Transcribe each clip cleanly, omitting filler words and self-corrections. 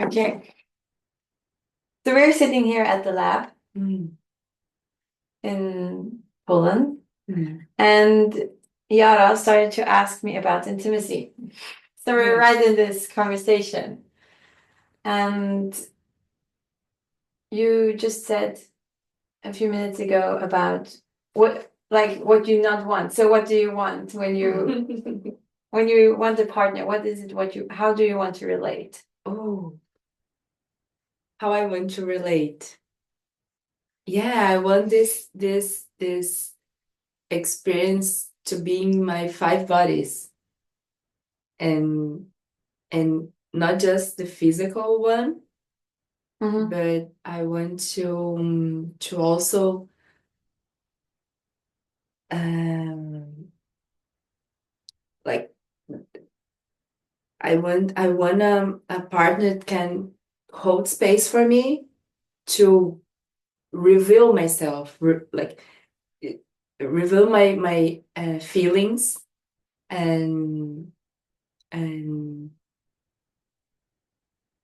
Okay. So we're sitting here at the lab in Poland, and Yara started to ask me about intimacy. So we're right in this conversation, and you just said a few minutes ago about what you not want. So what do you want when you when you want a partner? What is it? How do you want to relate? Oh, how I want to relate. Yeah, I want this experience to be in my five bodies and and not just the physical one, but I want to also like I want a partner that can hold space for me to reveal myself, reveal my feelings and and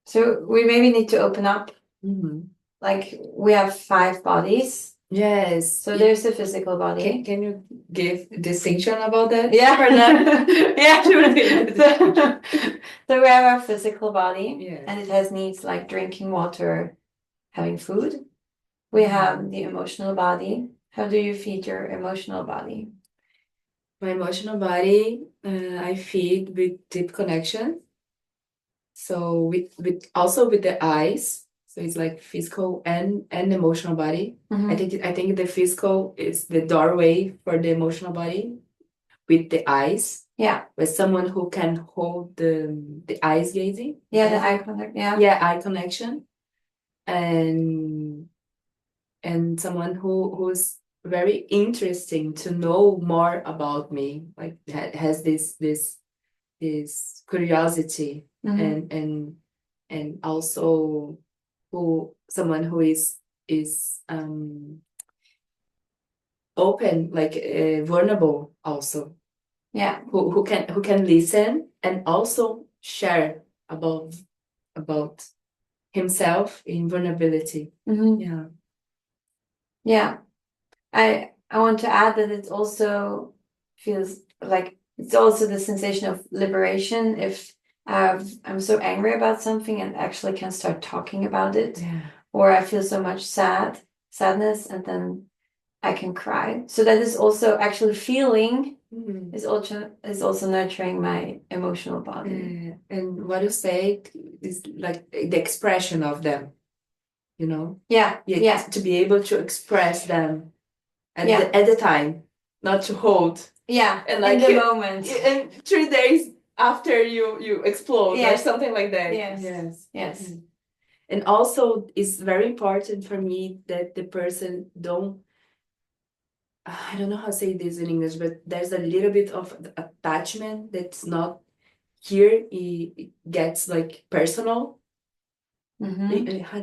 So we maybe need to open up. mhm. Like we have five bodies. Yes. So there's the physical body. Can you give distinction about that? Yeah. For now? Yeah. So, So we have our physical body, yes. and it has needs like drinking water, having food. We have the emotional body. How do you feed your emotional body? My emotional body, I feed with deep connection. So with also with the eyes. So it's like physical and emotional body. I think the physical is the doorway for the emotional body with the eyes. Yeah. With someone who can hold the eyes gazing. Yeah, the eye contact. Yeah. Yeah, eye connection. And someone who's very interesting to know more about me, like has this curiosity and also someone who is open, like vulnerable also. Yeah, who can listen and also share about himself in vulnerability. Yeah. Yeah. I want to add that it also feels like it's also the sensation of liberation if I'm so angry about something and actually can start talking about it. Yeah. Or I feel so much sadness, and then I can cry. So that is also actually feeling is also nurturing my emotional body. And what you say is like the expression of them, Yeah, yeah. to be able to express them at Yeah. the time, not to hold. Yeah, And in like the moment. and 3 days after you explode or Yes. something like that. Yes. Yes. And also it's very important for me that the person don't, I don't know how to say this in English, but there's a little bit of attachment that's not here. It gets like personal. I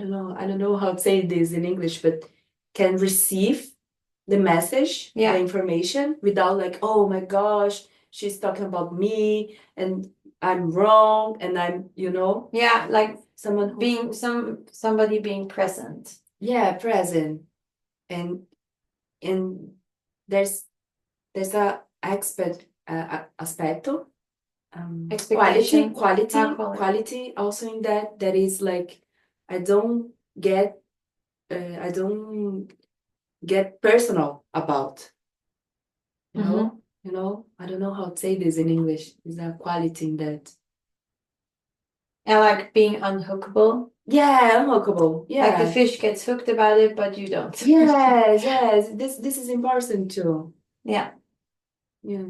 don't know how to say this in English, but can receive the message, the information without like, oh my gosh, she's talking about me and I'm wrong and Yeah, like someone who being somebody being present. yeah, present. And there's a aspecto, Expectation. quality also in that is like I don't get I don't get personal about, I don't know how to say this in English. There's a quality in that. And like being unhookable. Yeah, unlockable. Yeah. Like the fish gets hooked about it, but you don't. Yes. This is important too. Yeah. Yeah.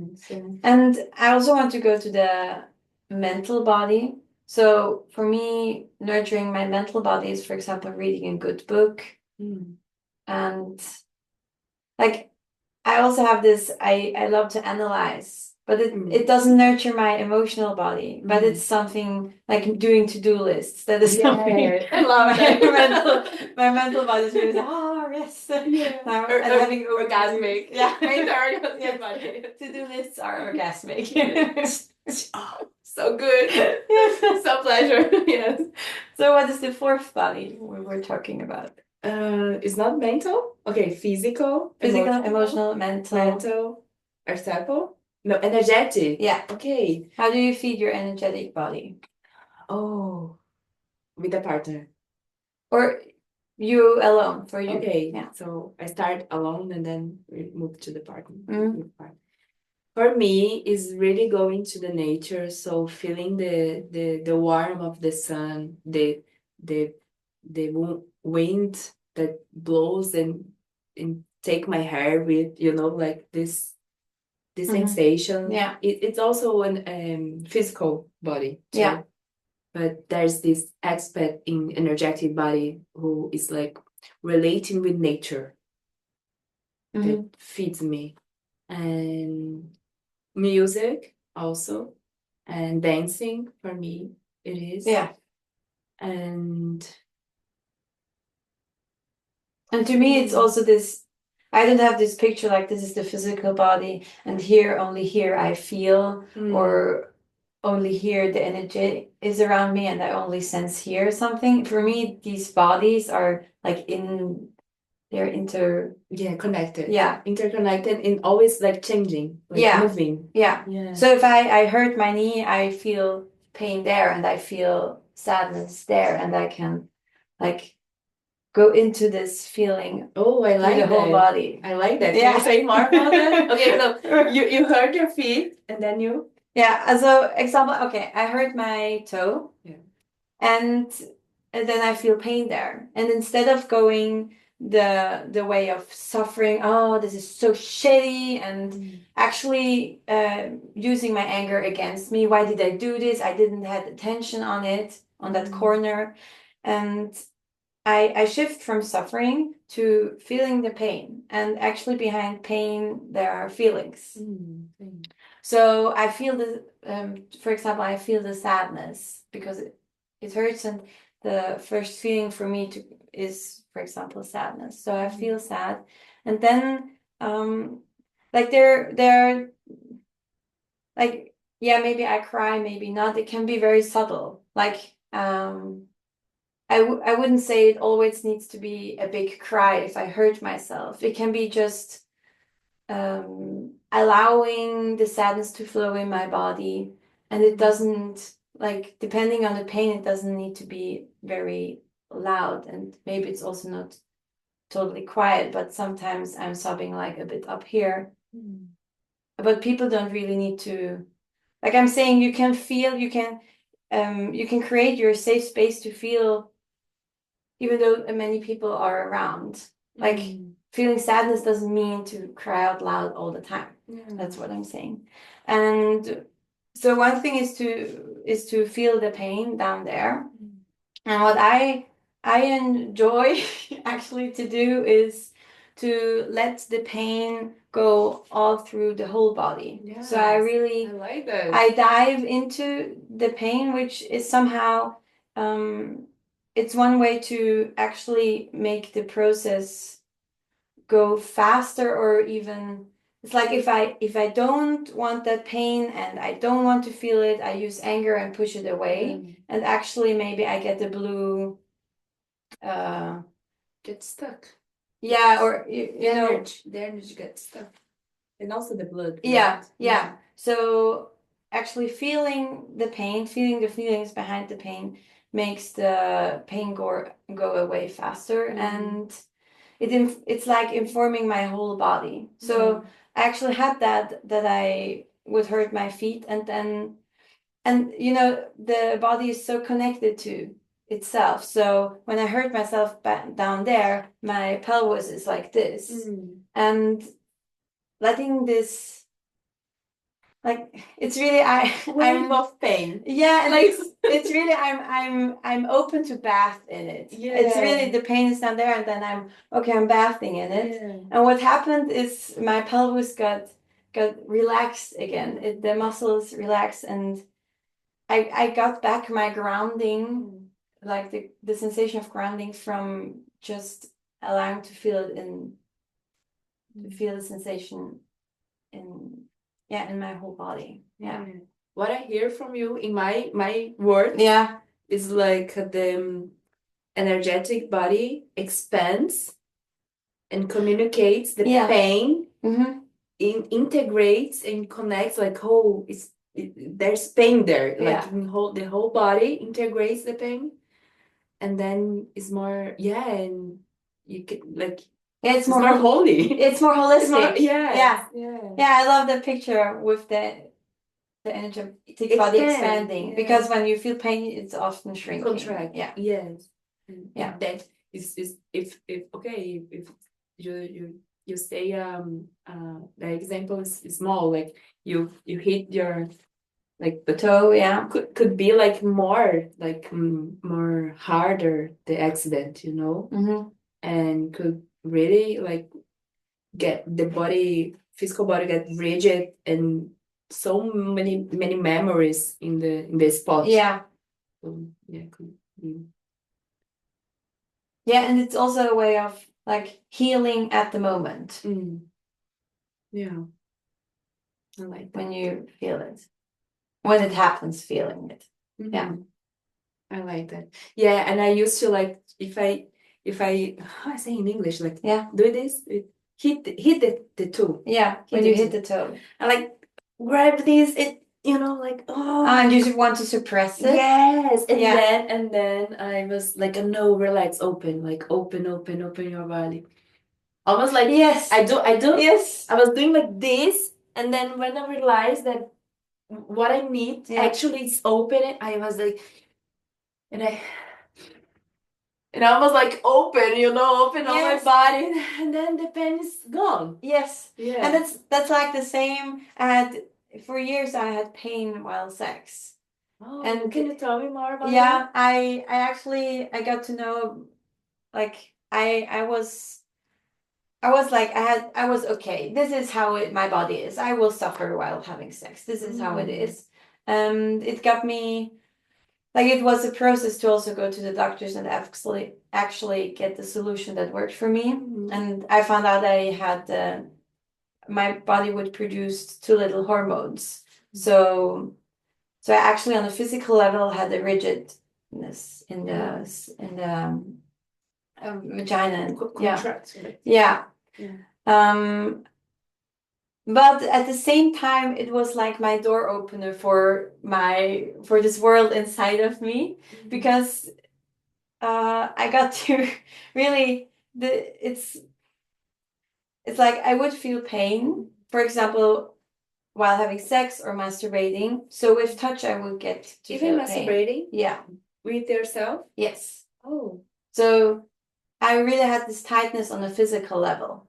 And I also want to go to the mental body. So for me, nurturing my mental body is, for example, reading a good book. And like I also have this, I love to analyze, but it doesn't nurture my emotional body, but it's something like doing to-do lists. That is something I love that. my mental body is really like, oh yes. Yeah. And having orgasmic. Yeah. Orgasmic body. To-do lists are orgasmic. Oh, so good. So pleasure. Yes. So what is the fourth body we were talking about? It's not mental. Okay, physical, Physical, emotional, mental, archetypal. No, energetic. Yeah. Okay. How do you feed your energetic body? Oh, with a partner. Or you alone, for you. Okay, Yeah. so I start alone and then we move to the partner. Mm. For me, is really going to the nature, so feeling the warmth of the sun, the wind that blows and take my hair with, like this sensation. Yeah. It's also an physical body too. Yeah. But there's this aspect in energetic body who is like relating with nature that feeds me. And music also, and dancing for me it is. Yeah. And to me, it's also this. I don't have this picture like this is the physical body, and only here I feel, or only here the energy is around me, and I only sense here something. For me, these bodies are like they're connected. Yeah. Interconnected and always like changing, like Yeah. moving. Yeah. Yeah. So if I hurt my knee, I feel pain there, and I feel sadness there, and I can like go into this feeling Oh, I through like the whole that. body. I like that. Yeah. Can you say more about that? Okay, so you hurt your feet and then you. Yeah. So example, okay, I hurt my toe. Yeah. And then I feel pain there. And instead of going the way of suffering, oh, this is so shitty, and actually using my anger against me, why did I do this? I didn't have attention on it, on that corner. And I shift from suffering to feeling the pain. And actually behind pain, there are feelings. So I feel for example, I feel the sadness because it hurts, and the first feeling for me is, for example, sadness. So I feel sad, and then like there like, yeah, maybe I cry, maybe not. It can be very subtle. Like I wouldn't say it always needs to be a big cry if I hurt myself. It can be just allowing the sadness to flow in my body, and it doesn't, like, depending on the pain, it doesn't need to be very loud, and maybe it's also not totally quiet, but sometimes I'm sobbing like a bit up here. But people don't really need to, like I'm saying, you can feel, you can create your safe space to feel, even though many people are around. Like feeling sadness doesn't mean to cry out loud all the time. That's what I'm saying. And so one thing is to feel the pain down there. And what I enjoy actually to do is to let the pain go all through the whole body. So I like that. I dive into the pain, which is somehow it's one way to actually make the process go faster, or even it's like if I don't want that pain and I don't want to feel it, I use anger and push it away, and actually maybe I get the blue Get stuck. Yeah, or you know, the energy gets stuck. And also the blood. Yeah. So actually feeling the pain, feeling the feelings behind the pain makes the pain go away faster, and it's like informing my whole body. So I actually had that I would hurt my feet, and then the body is so connected to itself. So when I hurt myself back down there, my pelvis is like this, and letting this, like, it's really wave of pain. Yeah, and like it's really I'm open to bath in it. It's really the pain is not there, and then I'm bathing in it. And what happened is my pelvis got relaxed again. The muscles relaxed, and I got back my grounding, like the sensation of grounding from just allowing to feel it to feel the sensation in in my whole body. Yeah. What I hear from you in my words, It's like the energetic body expands and communicates the Yeah. pain, Mm-hmm. integrates and connects. Like, oh, there's pain there. Like Yeah. the whole body integrates the pain, and then it's more, yeah, and you can like Yeah, it's more holy. It's more It's more, holistic. yeah. Yeah, I love the picture with the energetic body expanding, yeah. because when you feel pain, it's often shrinking. Contract. Yeah. Yes. And Yeah. that is if okay, if you say the example is small, like you hit your like the Toe, yeah. could be like more like more harder the accident, you know, Mm-hmm. and could really like get the body physical body get rigid, and so many memories in the spot. Yeah. So, yeah, could be. Yeah, and it's also a way of like healing at the moment Yeah, I like that. when you feel it. When it happens, feeling it. Yeah. I like that. Yeah, and I used to like if I how I say in English, like Yeah. do this, hit the toe. Yeah, when you hit the toe. I like grab this, it you know, like And you want to suppress it. yes, and Yeah. then I was like, no, relax, open, like open your body. Almost like Yes. I do Yes. I was doing like this, and then when I realized that what I need actually is open it, I was like, and I was like open, you know, open all my body, and then the pain is gone. Yes. Yeah. And that's like the same. For years I had pain while sex. Oh, and can you tell me more about Yeah, that? I actually I got to know, like I was like I was okay. This is how my body is. I will suffer while having sex. This is how it is. It got me, like, it was a process to also go to the doctors and actually get the solution that worked for me. And I found out I had my body would produce too little hormones. So I actually on a physical level had a rigidness in the vagina and Contract. yeah. But at the same time, it was like my door opener for this world inside of me, because I got to really it's like I would feel pain, for example, while having sex or masturbating. So with touch, I would get to Even feel pain. masturbating? Yeah. With yourself? Yes. Oh. So I really had this tightness on a physical level.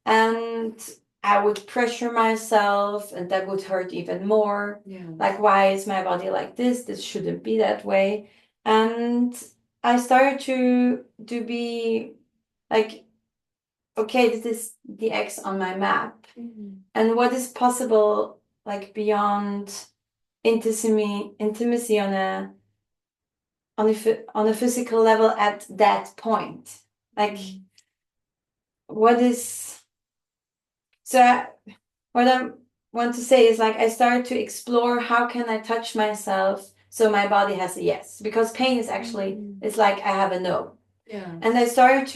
And I would pressure myself, and that would hurt even more. Yeah. Like, why is my body like this? This shouldn't be that way. And I started to be like, okay, this is the X on my map. And what is possible, like, beyond intimacy on a physical level at that point? Like, what is so? What I want to say is, like, I started to explore how can I touch myself so my body has a yes, because pain is actually it's like I have a no. Yeah. And I started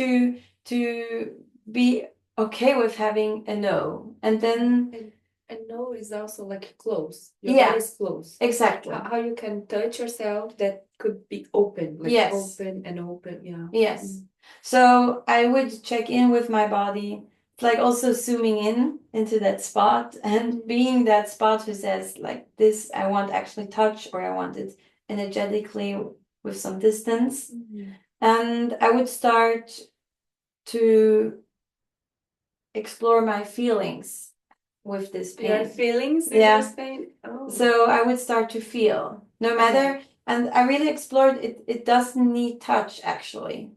to be okay with having a no, and then a no is also like close. Your Yeah. body is close. Exactly. How you can touch yourself that could be open, like Yes. open and open. Yeah. Yes. So I would check in with my body. It's like also zooming in into that spot and being that spot who says, like, this I want actually touch, or I want it energetically with some distance. And I would start to explore my feelings with this pain. Your feelings with Yeah. this pain? Oh. So I would start to feel, no matter, and I really explored it. It doesn't need touch, actually.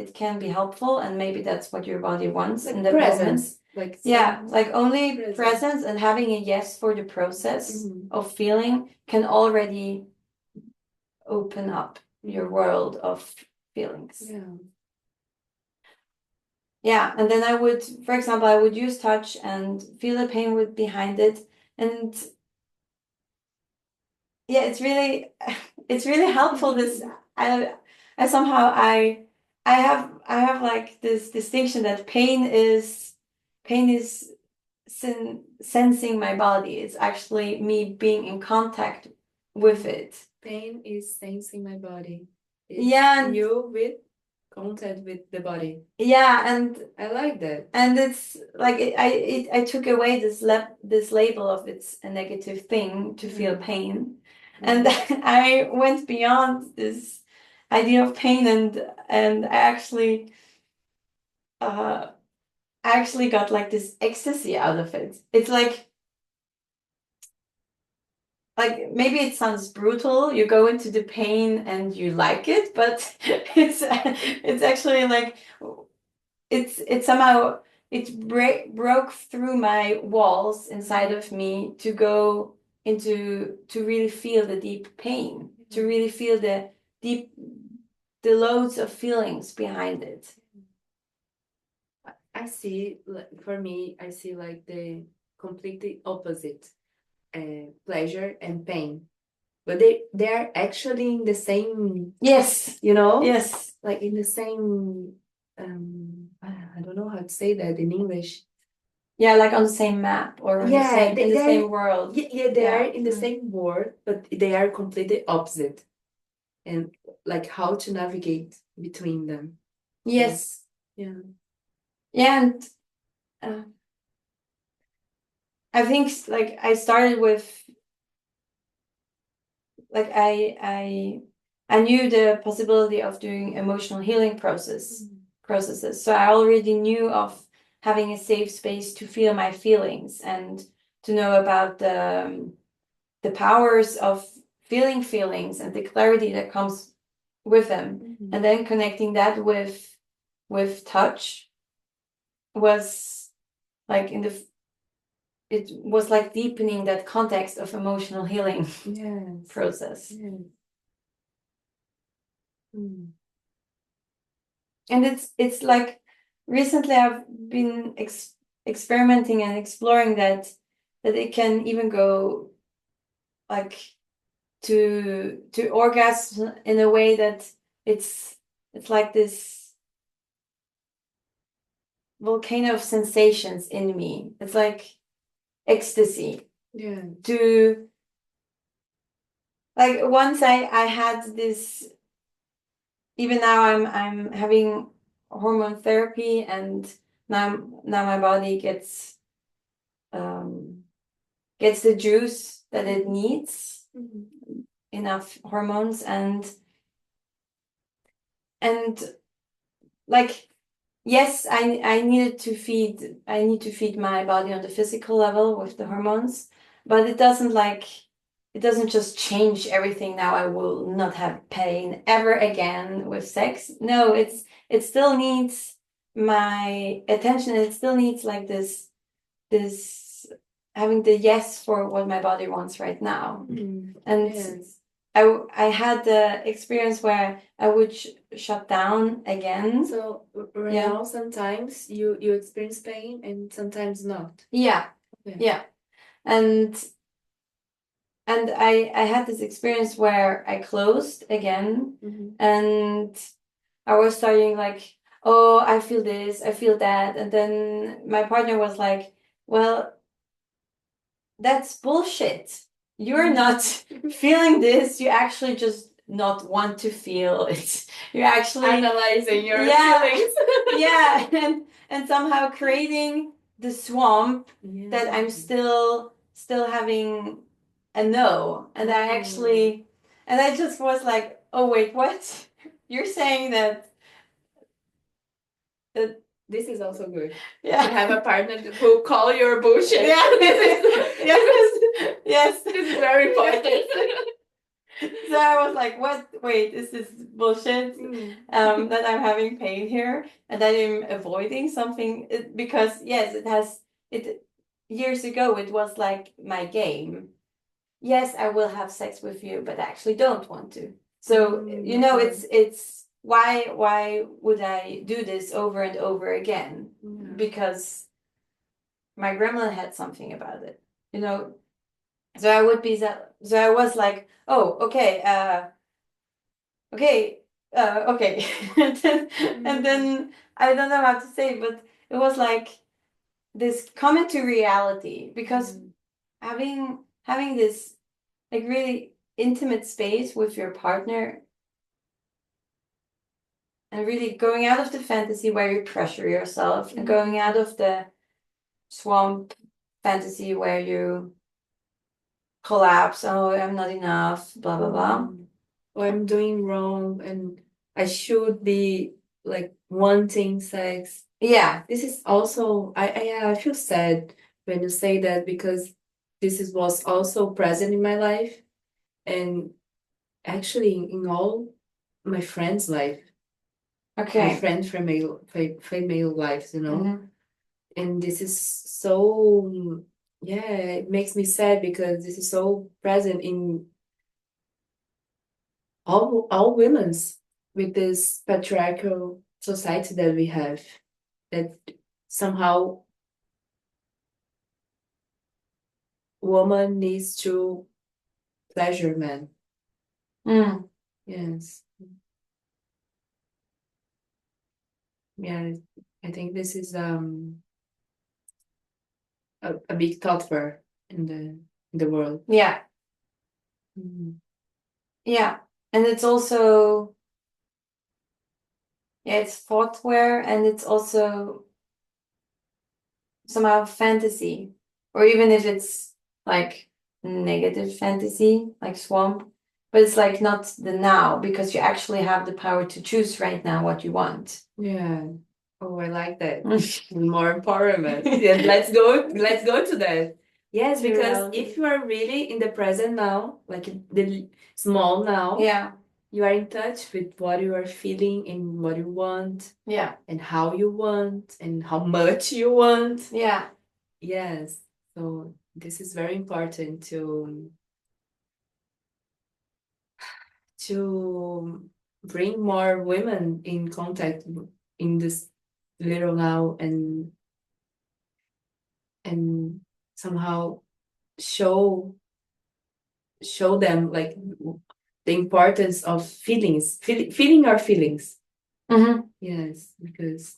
It can be helpful, and maybe that's what your body wants Like in the presence. moment. Like Yeah, like only presence. presence and having a yes for the process of feeling can already open up your world of feelings. Yeah. Yeah, and then I would, for example, I would use touch and feel the pain with behind it, and yeah, it's really helpful. This I somehow I have like this distinction that pain is sensing my body. It's actually me being in contact with it. Pain is sensing my body. Yeah, and you with contact with the body. Yeah, and I like that. And it's like I took away this label of it's a negative thing to feel pain, and I went beyond this idea of pain, and I actually got like this ecstasy out of it. It's like maybe it sounds brutal. You go into the pain and you like it, but it's actually like it's somehow broke through my walls inside of me to go into to really feel the deep pain, to really feel deep the loads of feelings behind it. I see, for me, I see like the completely opposite, pleasure and pain. But they are actually in the same, Yes, yes, like in the same, I don't know how to say that in English. Yeah, like on the same map or in the same world. Yeah, they are in the same world, but they are completely opposite. And like how to navigate between them. Yes. Yeah. Yeah, and I think like I started with like I knew the possibility of doing emotional healing processes. So I already knew of having a safe space to feel my feelings and to know about the powers of feeling feelings and the clarity that comes with them. And then connecting that with touch was like it was like deepening that context of emotional healing process. And it's like recently I've been experimenting and exploring that it can even go like to orgasm in a way that it's like this volcano of sensations in me. It's like ecstasy. Yeah. To like once I had this, even now I'm having hormone therapy, and now my body gets the juice that it needs, enough hormones, and like yes, I need to feed my body on the physical level with the hormones, but it doesn't just change everything. Now I will not have pain ever again with sex. No, it still needs my attention. It still needs like this having the yes for what my body wants right now. And Yes. I had the experience where I would shut down again. So right now, sometimes you experience pain and sometimes not. Yeah. Okay. Yeah. And I had this experience where I closed again, and I was starting like, oh, I feel this, I feel that. And then my partner was like, well, that's bullshit. You're not feeling this. You actually just not want to feel it. You're actually Analyzing your feelings. Yeah, and somehow creating the swamp that I'm still having a no. And I just was like, oh wait, what? You're saying that this is also good. Yeah. To have a partner who call your bullshit. Yeah. Yes. This is very important. So I was like, what? Wait, is this bullshit? That I'm having pain here and that I'm avoiding something? Because yes, it years ago it was like my game. Yes, I will have sex with you, but I actually don't want to. So it's why would I do this over and over again? Because my grandma had something about it, So I would be that. So I was like, oh, okay, okay, okay, and then I don't know how to say, but it was like this coming to reality because having this like really intimate space with your partner and really going out of the fantasy where you pressure yourself and going out of the swamp fantasy where you collapse. Oh, I'm not enough, blah blah blah. Or I'm doing wrong and I should be like wanting sex. Yeah. This is also I feel sad when you say that because was also present in my life and actually in all my friends' life. My Okay. friend female lives, you know. And this is so yeah, it makes me sad because this is so present in all women's with this patriarchal society that we have that somehow woman needs to pleasure man. Yes. Yeah, I think this is a big thought for in the world. Yeah. Yeah. And it's also it's thoughtware and it's also somehow fantasy. Or even if it's like negative fantasy, like swamp, but it's like not the now because you actually have the power to choose right now what you want. Yeah. Oh, I like that. More empowerment. Yeah, let's go to that. Yes, because if you are really in the present now, like the small now, Yeah. you are in touch with what you are feeling and what you want. Yeah. And how you want and how much you want. Yeah. Yes. So this is very important to bring more women in contact in this little now and somehow show them like the importance of feeling our feelings. Yes, because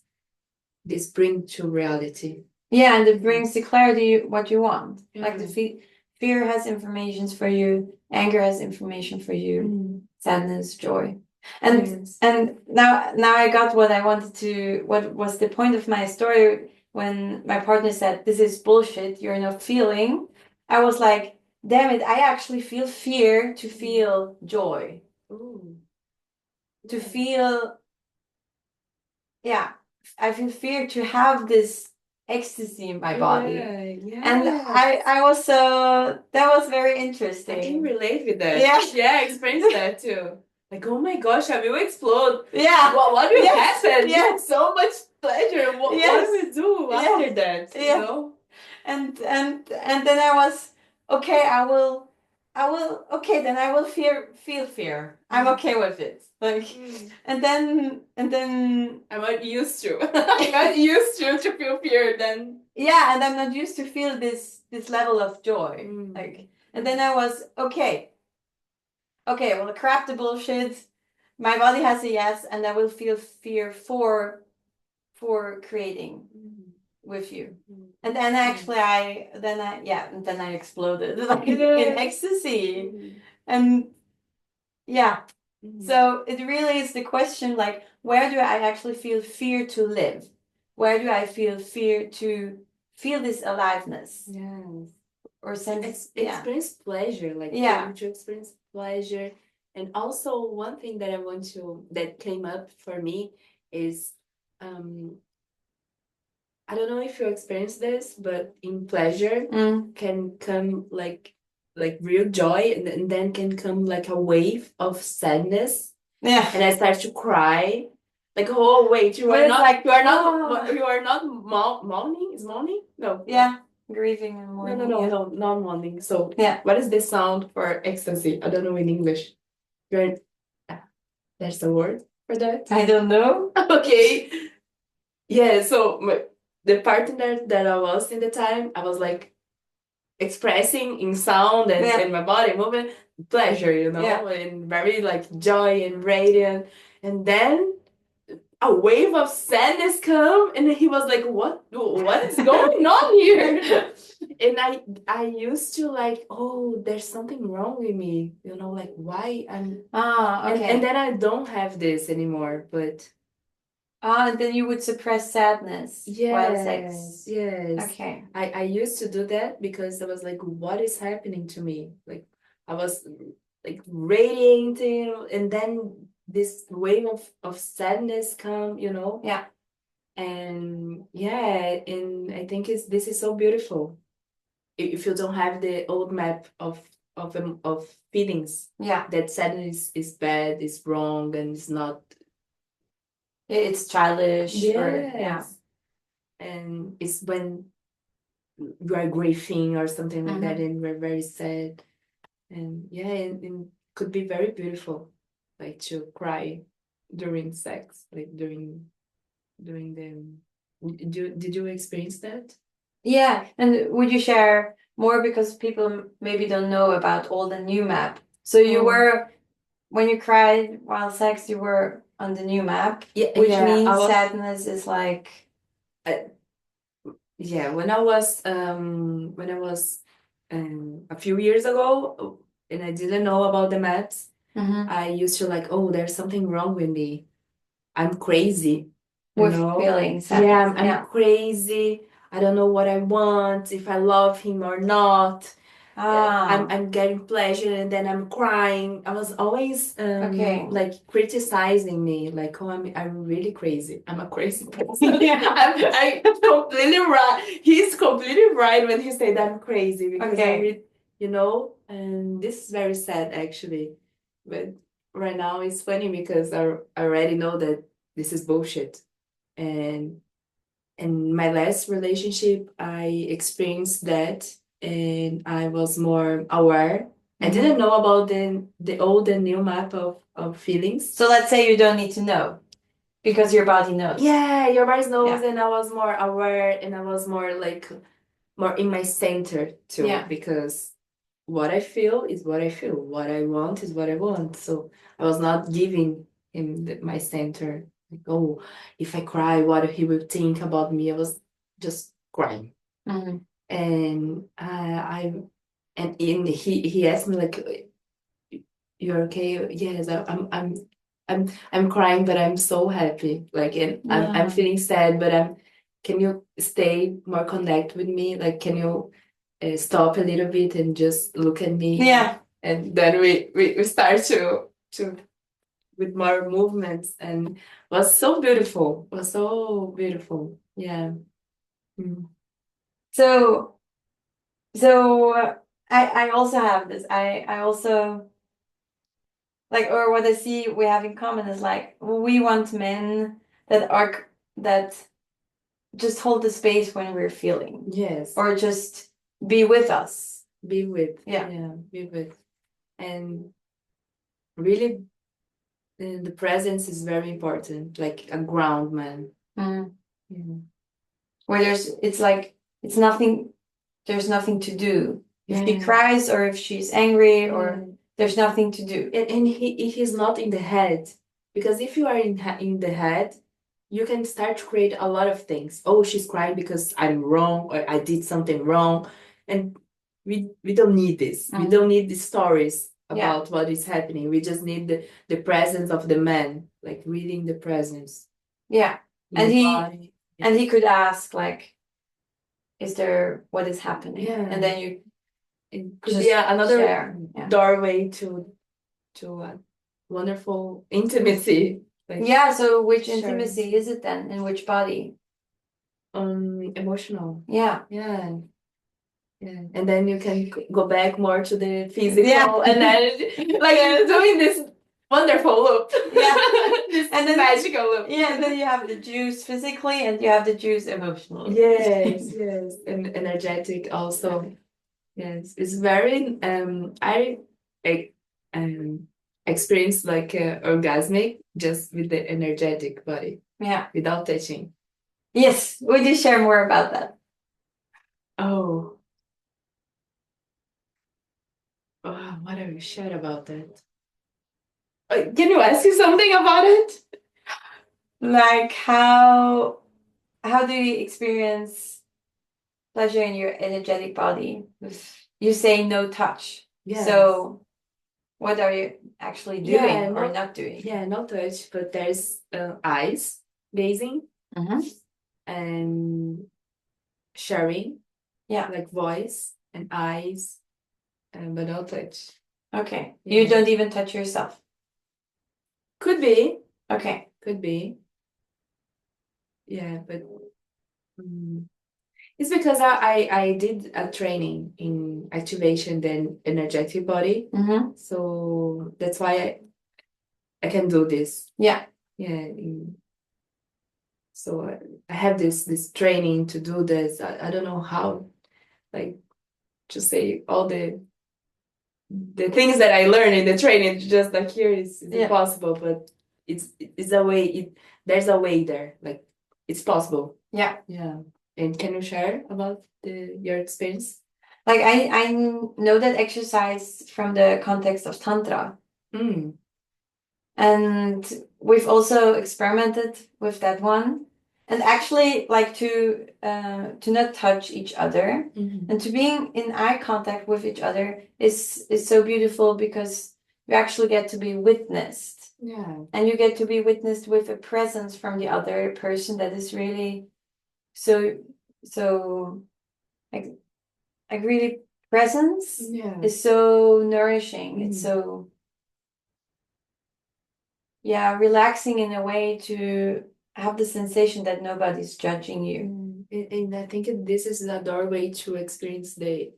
this brings to reality. Yeah, and it brings the clarity what you want. Like the fear has informations for you, anger has information for you, sadness, joy. And now I got what I wanted to what was the point of my story when my partner said this is bullshit, you're not feeling. I was like, damn it, I actually feel fear to feel joy. To feel I feel fear to have this ecstasy in my body. And I was so that was very interesting. I can relate with that. Yeah, I experienced that too. Like, oh my gosh, I will explode. Yeah. What will happen? Yeah. So much pleasure. What do we do after that? You know? And then I was okay, I will okay, then I will feel fear. I'm okay with it. Like and then I'm not used to. I'm not used to feel fear then. Yeah, and I'm not used to feel this level of joy. Like and then I was okay, well crap the bullshit. My body has a yes, and I will feel fear for creating with you. And then actually and then I exploded like in ecstasy. And so it really is the question like where do I actually feel fear to live? Where do I feel fear to feel this aliveness? Yes. Or sense experience pleasure, like to experience pleasure. And also one thing that that came up for me is I don't know if you experience this, but in pleasure can come like real joy and then can come like a wave of sadness. Yeah. And I start to cry. Like, oh wait, you are not mourning? Is mourning? No. Yeah. Grieving and mourning. No, not mourning. So what is the sound for ecstasy? I don't know in English. There's a word for that? I don't know. Okay. Yeah, so the partner that I was in the time, I was like expressing in sound and my body movement, pleasure, and very like joy and radiant. And then a wave of sadness come, and he was like, what is going on here? And I used to like, oh, there's something wrong with me, like why I'm Okay. and then I don't have this anymore, but and then you would suppress sadness while sex. yes. Okay. I used to do that because I was like, what is happening to me? Like I was like radiating, and then this wave of sadness come, Yeah. and and I think this is so beautiful. If you don't have the old map of feelings, Yeah. that sadness is bad, is wrong, and it's not. It's childish. Yes. And it's when you are grieving or something like that, and we're very sad, and and could be very beautiful, like to cry during sex, like during the. Did you experience that? Yeah, and would you share more, because people maybe don't know about old and new map? So you were, when you cried while sex, you were on the new map, which means sadness is like. When I was a few years ago, and I didn't know about the maps, I used to like, oh, there's something wrong with me. I'm crazy. With feeling sadness. Yeah, I'm crazy. I don't know what I want, if I love him or not. I'm getting pleasure, and then I'm crying. I was always like criticizing me, like, oh, I'm really crazy. I'm a crazy person. I'm completely right. He's completely right when he said I'm crazy, because and this is very sad actually. But right now it's funny because I already know that this is bullshit. And in my last relationship, I experienced that, and I was more aware. I didn't know about the old and new map of feelings. So let's say you don't need to know, because your body knows. Yeah, your body knows, and I was more aware, and I was more like more in my center too, because what I feel is what I feel. What I want is what I want. So I was not giving him my center. Like, oh, if I cry, what he will think about me? I was just crying. And he asked me like, "You're okay?" Yes, I'm crying, but I'm so happy. Like, and I'm feeling sad, but can you stay more connect with me? Like, can you stop a little bit and just look at me? Yeah. And then we start to with more movements, and was so beautiful. Was so beautiful. Yeah. So I also have this. I also like, or what I see we have in common is like, we want men that just hold the space when we're feeling. Yes. Or just be with us. Be with. Yeah. Be with. And really, the presence is very important, like a ground man. Where it's nothing, there's nothing to do. If she cries, or if she's angry, or there's nothing to do. And he's not in the head, because if you are in the head, you can start to create a lot of things. Oh, she's crying because I'm wrong, or I did something wrong, and we don't need this. We don't need the stories about what is happening. We just need the presence of the man, like reading the presence. Yeah, and he could ask like, "Is there, what is happening?" Yeah, and then it could be another doorway to a wonderful intimacy. Like, so which intimacy is it then? In which body? Emotional. Yeah. And then you can go back more to the physical, and then like doing this wonderful loop. This and then magical loop. And then you have the juice physically, and you have the juice emotionally. Yes, and energetic also. Yes, it's very I experienced like orgasmic just with the energetic body. Yeah. Without touching. Yes. Would you share more about that? Oh. Oh, what are you sure about that? Can you ask you something about it? Like how do you experience pleasure in your energetic body? You say no touch. Yes. So what are you actually doing Yeah, or not doing? Yeah, no touch, but there's eyes gazing and sharing, Yeah. like voice and eyes, but no touch. Okay. Yeah. You don't even touch yourself. Could be, Okay. could be. Yeah, but it's because I did a training in activation, then energetic body. So that's why I can do this. Yeah. Yeah. So I have this training to do this. I don't know how, like, to say all the things that I learned in the training, just like here is Yeah. impossible, but it's a way, there's a way there, like it's possible. Yeah. Yeah. And can you share about your experience? Like I know that exercise from the context of Tantra. And we've also experimented with that one. And actually like to not touch each other and to being in eye contact with each other is so beautiful because you actually get to be witnessed. Yeah. And you get to be witnessed with a presence from the other person that is really so like really presence is so nourishing. It's so relaxing in a way to have the sensation that nobody's judging you. And I think this is a doorway to experience the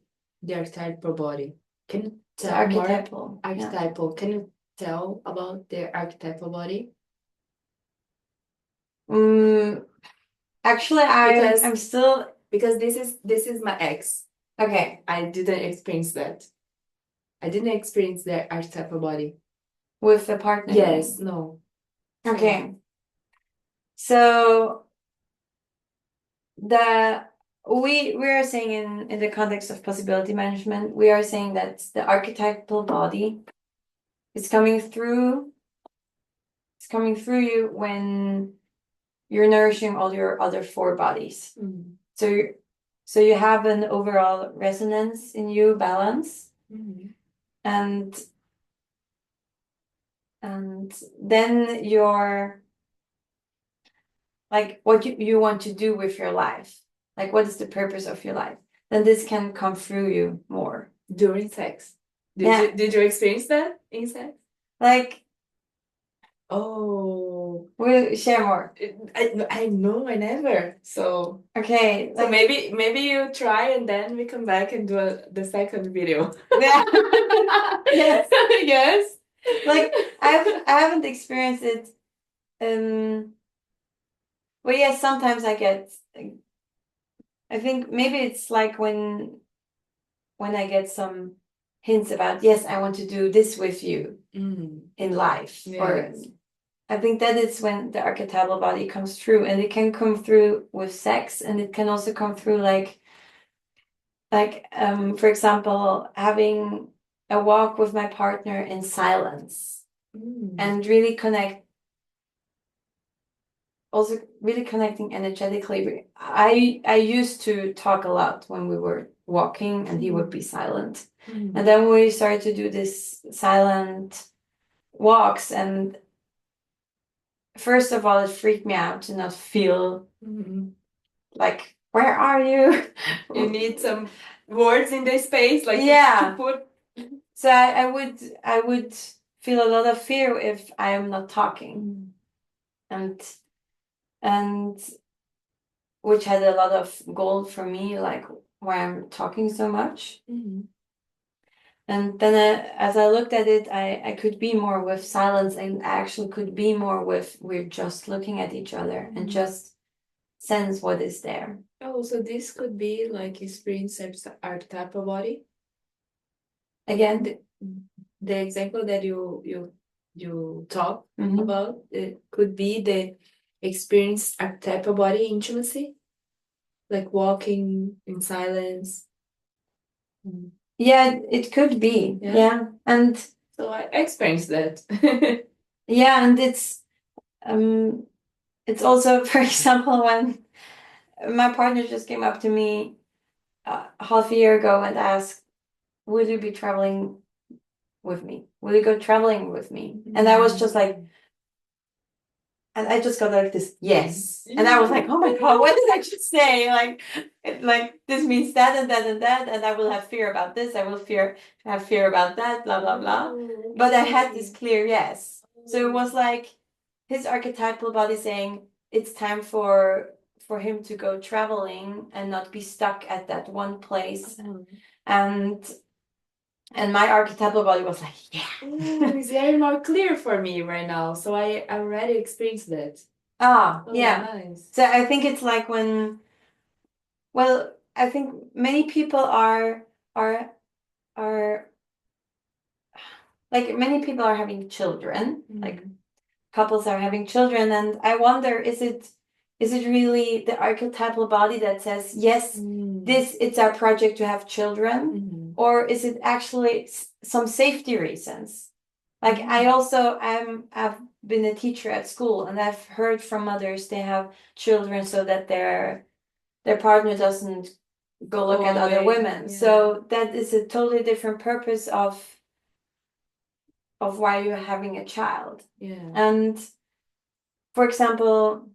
archetypal body. Can you tell Archetypal. more? Archetypal. Can you tell about the archetypal body? Actually, I'm still because this is my ex. Okay. I didn't experience that. I didn't experience the archetypal body. With a partner? Yes, no. Okay. So we are saying in the context of possibility management, we are saying that the archetypal body is coming through you when you're nourishing all your other four bodies. So you have an overall resonance in you, balance, and then you're like what you want to do with your life, like what is the purpose of your life, then this can come through you more during sex. Did you experience that in sex? Like, oh, we'll share more. I know, I never. So okay, so maybe you try and then we come back and do the second video. Yeah. Yes. Yes. Like I haven't experienced it. Well, yes, sometimes I get. I think maybe it's like when I get some hints about, yes, I want to do this with you in life, or I think that is when the archetypal body comes through, and it can come through with sex, and it can also come through like for example, having a walk with my partner in silence and really connecting energetically. I used to talk a lot when we were walking and he would be silent. And then we started to do this silent walks, and first of all it freaked me out to not feel like, where are you? You need some words in the space, like yeah. to put. So I would feel a lot of fear if I am not talking, and which had a lot of gold for me, like why I'm talking so much. And then as I looked at it, I could be more with silence, and I actually could be more with we're just looking at each other and just sense what is there. Oh, so this could be like experience archetypal body. Again, the example that you talk about, it could be the experience archetypal body intimacy, like walking in silence. Yeah, it could be. Yeah. Yeah. And So I experienced that. yeah, and it's also, for example, when my partner just came up to me half a year ago and asked, will you be traveling with me? Will you go traveling with me? And I was just like, and I just got like this yes. And I was like, oh my God, what did I just say? Like this means that and that and that, and I will have fear about this, I will have fear about that, blah blah blah. But I had this clear yes. So it was like his archetypal body saying it's time for him to go traveling and not be stuck at that one place. And my archetypal body was like, yeah. It's very more clear for me right now. So I already experienced that. Ah, Oh, yeah. nice. So I think it's like well, I think many people are like many people are having children, like couples are having children, and I wonder, is it really the archetypal body that says yes, it's our project to have children, or is it actually some safety reasons? Like I've been a teacher at school, and I've heard from mothers they have children so that their partner doesn't go look at other women. Yeah. So that is a totally different purpose of why you're having a child. Yeah. And for example,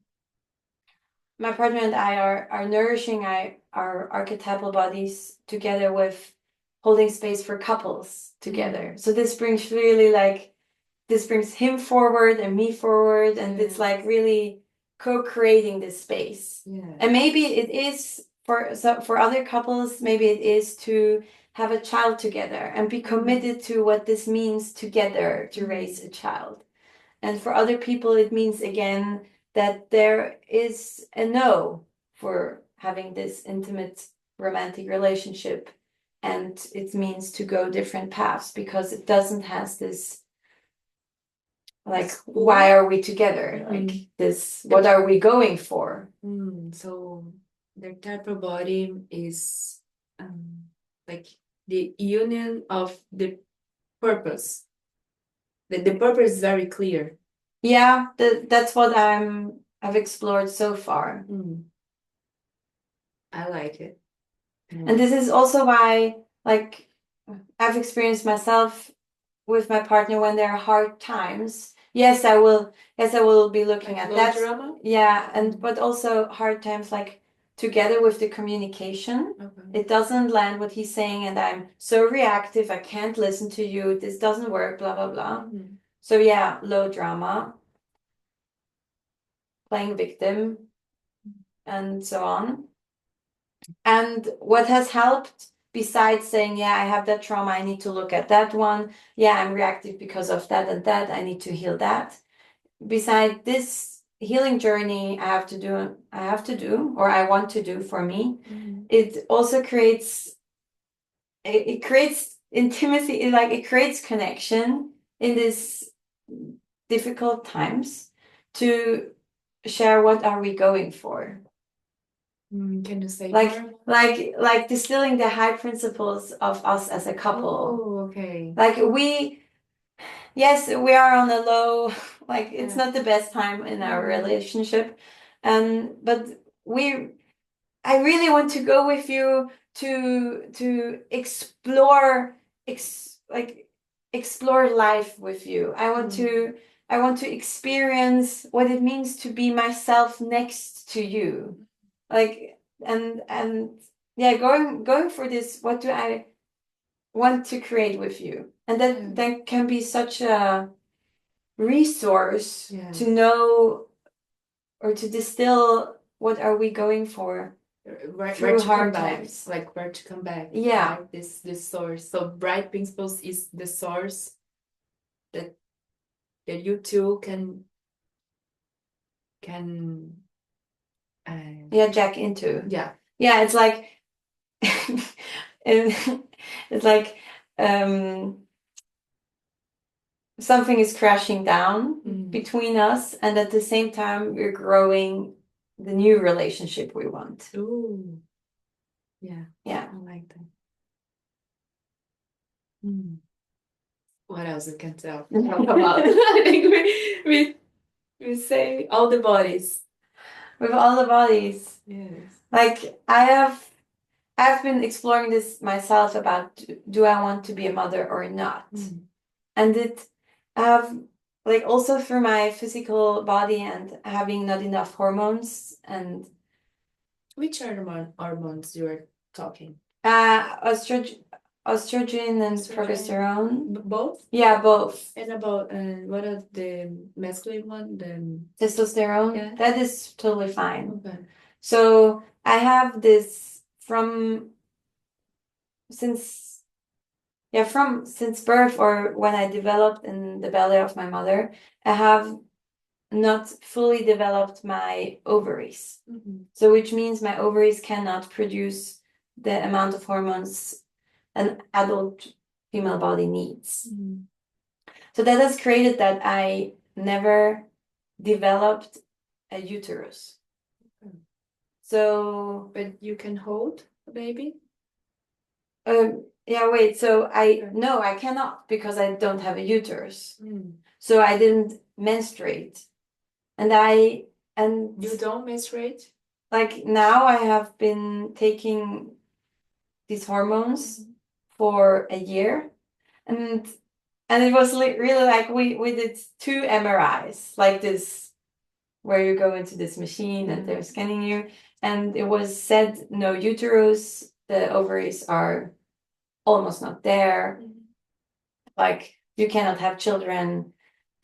my partner and I are nourishing our archetypal bodies together with holding space for couples together. So this brings him forward and me forward, and it's like really co-creating this space. Yeah. And maybe it is for other couples, maybe it is to have a child together and be committed to what this means together to raise a child. And for other people, it means again that there is a no for having this intimate romantic relationship, and it means to go different paths because it doesn't has this like why are we together, like this, what are we going for? So the type of body is like the union of the purpose. The purpose is very clear. Yeah, that's what I've explored so far. I like it. And this is also why, like, I've experienced myself with my partner when there are hard times. Yes, I will be looking at that. Drama? Yeah, and but also hard times like together with the communication. Okay. It doesn't land what he's saying, and I'm so reactive, I can't listen to you, this doesn't work, blah blah blah. So yeah, low drama, playing victim, and so on. And what has helped, besides saying, yeah, I have that trauma, I need to look at that one. Yeah, I'm reactive because of that and that, I need to heal that. Beside this healing journey I have to do, or I want to do for me, it also creates, it creates intimacy, like it creates connection in these difficult times to share what are we going for. Can you say more? Like distilling the high principles of us as a couple. Oh, okay. Like yes, we are on a low, like it's not the best time in our relationship, but I really want to go with you to explore explore life with you. I want to experience what it means to be myself next to you. Like and yeah, going for this, what do I want to create with you? And that can be such a resource to know or to distill what are we going for through hard times, like where to come back. Yeah, right? This source. So bright principles is the source that you two can jack into. Yeah, it's like it's like something is crashing down between us, and at the same time we're growing the new relationship we want. Ooh. Yeah. I like that. What else we can talk about? I think we say all the bodies. With all the bodies. Yes. Like I've been exploring this myself about do I want to be a mother or not? And it like also through my physical body and having not enough hormones and Which hormones you are talking? estrogen and Estrogen. progesterone. Both? Yeah, both. And about what are the masculine one? The Testosterone. Yeah. That is totally fine. okay. So I have this since birth or when I developed in the belly of my mother, I have not fully developed my ovaries. So which means my ovaries cannot produce the amount of hormones an adult female body needs. So that has created that I never developed a uterus. So, But you can hold a baby? yeah, wait. So no, I cannot because I don't have a uterus. So I didn't menstruate, and You don't menstruate? like now I have been taking these hormones for a year, and it was really like we did 2 MRIs like this, where you go into this machine and they're scanning you, and it was said no uterus, the ovaries are almost not there, like you cannot have children,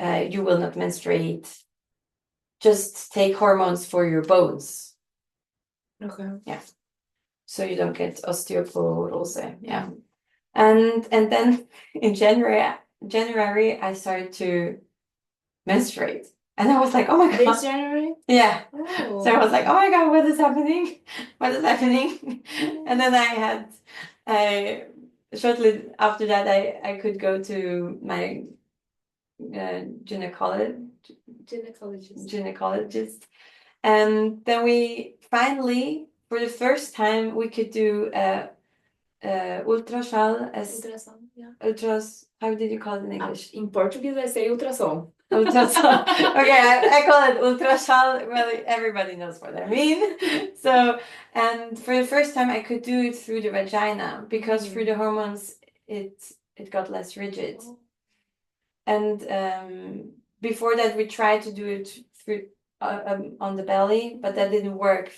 you will not menstruate, just take hormones for your bones. Okay. Yeah. So you don't get osteoporosis. Yeah. And then in January I started to menstruate. And I was like, oh my God. This January? Yeah. Oh. So I was like, oh my God, what is happening? What is happening? And then shortly after that, I could go to my gynecologist. And then we finally, for the first time, we could do ultrasound. Ultrasound, yeah. How did you call it in English? In Portuguese, I say ultrasound. Ultrasound. Okay, I call it ultrasound. Well, everybody knows what I mean. So, and for the first time, I could do it through the vagina because through the hormones, it got less rigid. And before that, we tried to do it through on the belly, but that didn't work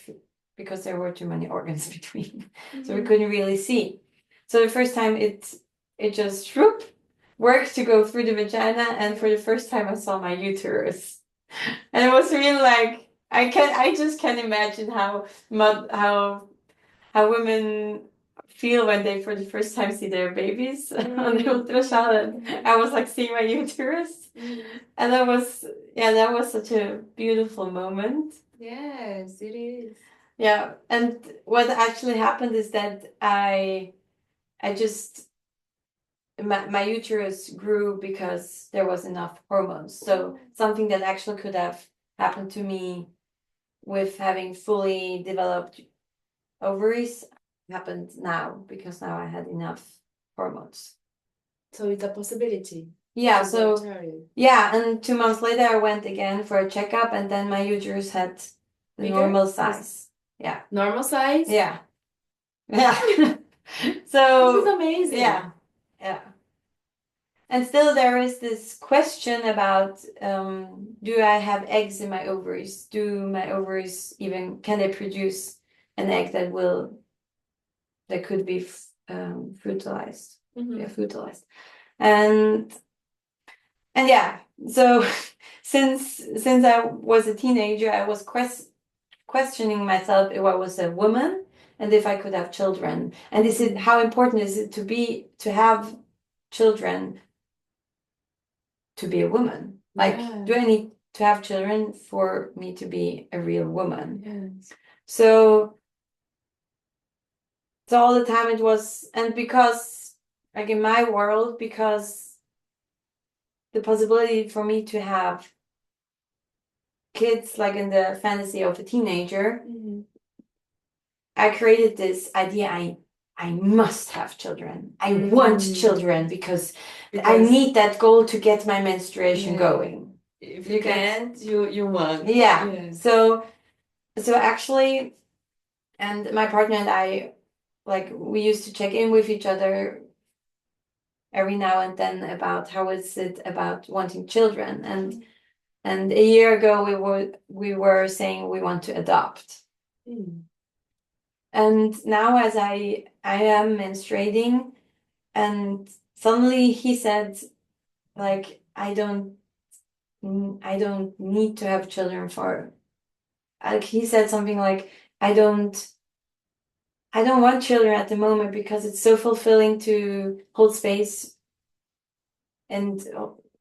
because there were too many organs between, so we couldn't really see. So the first time, it just worked to go through the vagina, and for the first time, I saw my uterus, and it was really like I just can't imagine how women feel when they for the first time see their babies on the ultrasound. And I was like seeing my uterus, and that was such a beautiful moment. Yes, it is. Yeah, and what actually happened is that my uterus grew because there was enough hormones. So something that actually could have happened to me with having fully developed ovaries happened now because now I had enough hormones. So it's a possibility. Yeah, and 2 months later I went again for a checkup, and then my uterus had the normal size. Yeah. Normal size? Yeah. Yeah. So this is amazing. Yeah. And still there is this question about do I have eggs in my ovaries? Do my ovaries can they produce an egg that could be fertilized? Yeah, fertilized. And yeah, so since I was a teenager, I was questioning myself if I was a woman and if I could have children. And how important is it to have children to be a woman? Like, do I need to have children for me to be a real woman? Yes. So all the time it was, and because like in my world, because the possibility for me to have kids like in the fantasy of a teenager, I created this idea I must have children. I want children because I Because need that goal to get my menstruation Yeah. going. if You you get- can't, you want. Yeah. Yeah. So actually, and my partner and I, like, we used to check in with each other every now and then about how is it about wanting children. And a year ago we were saying we want to adopt. Mm. And now as I am menstruating, and suddenly he said, like, I don't need to have children for, like, he said something like, I don't want children at the moment because it's so fulfilling to hold space and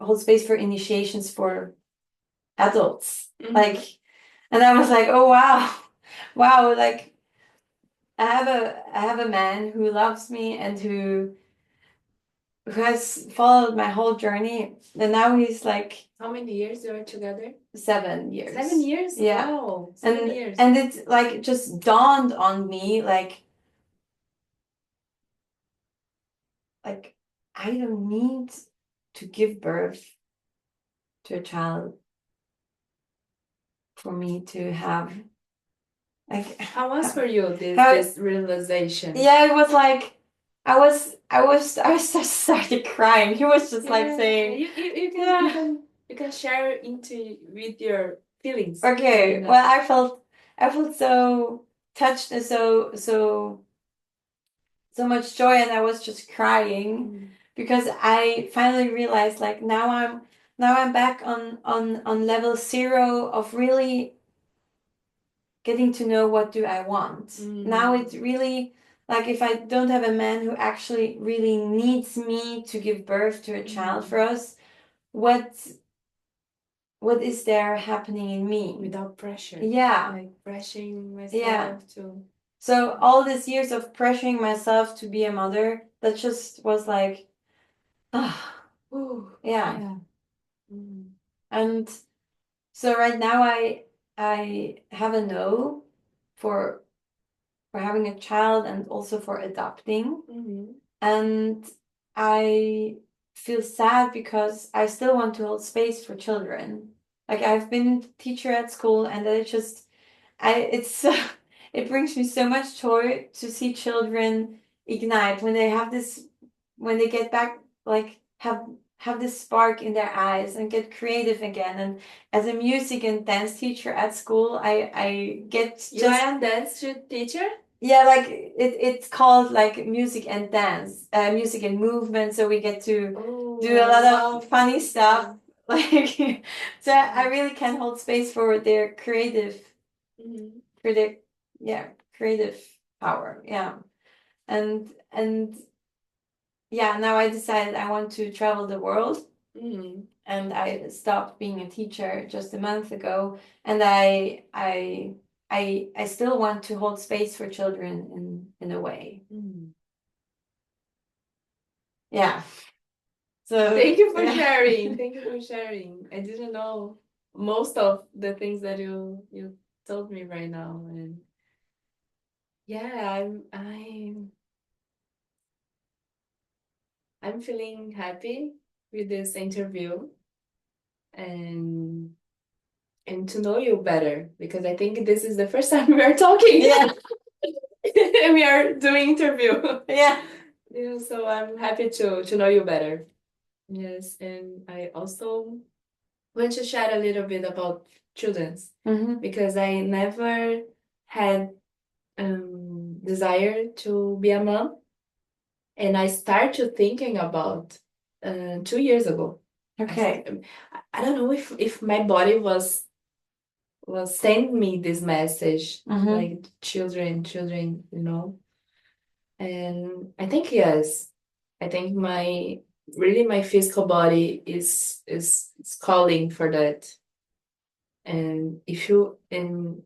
hold space for initiations for adults. Mhm. Like, and I was like, oh wow. Wow, like I have a man who loves me and who has followed my whole journey, and now he's like How many years you are together? 7 years. 7 years? Yeah. Wow, 7 And years. and it's like just dawned on me, like I don't need to give birth to a child for me to have, like, How was for you this How- this realization? yeah, it was like I just started crying. He was just like Yeah, saying, you can share into with your feelings. okay, You know? well, I felt so touched and so much joy, and I was just crying Mm. because I finally realized, like, now I'm back on level 0 of really getting to know what do I want. Now it's really like, if I don't have a man who actually really needs me to give birth to a child for us, what is there happening in me? Without pressure. Yeah. Like pressuring myself Yeah. to. So all these years of pressuring myself to be a mother, that just was like, ah, Ooh, yeah. yeah. Mm. And so right now I have a no for having a child and also for adopting. Mhm. And I feel sad because I still want to hold space for children. Like, I've been teacher at school, and it's it brings me so much joy to see children ignite when they have this, when they get back, like, have this spark in their eyes and get creative again. And as a music and dance teacher at school, I get You are a dance teacher? yeah, like it's called like music and dance, music and movement. So we get to do a lot of funny stuff. Like, so I really can hold space for their creative, Mhm. for their, yeah, creative power. Yeah. And yeah, now I decided I want to travel the world. Mhm. And I stopped being a teacher just a month ago, and I still want to hold space for children in a way. Mm. Yeah. So Thank you for yeah. sharing. Thank you for sharing. I didn't know most of the things that you told me right now, and yeah, I'm feeling happy with this interview and to know you better, because I think this is the first time we are talking. Yeah. And we are doing interview. Yeah. Yeah, so I'm happy to know you better. Yes, and I also want to share a little bit about children's, Mm-hmm. because I never had desire to be a mom, and I started thinking about 2 years ago. Okay. I don't know if my body was sending me this message, Mm-hmm. like children, you know. And I think yes, I think my physical body is calling for that. And if you and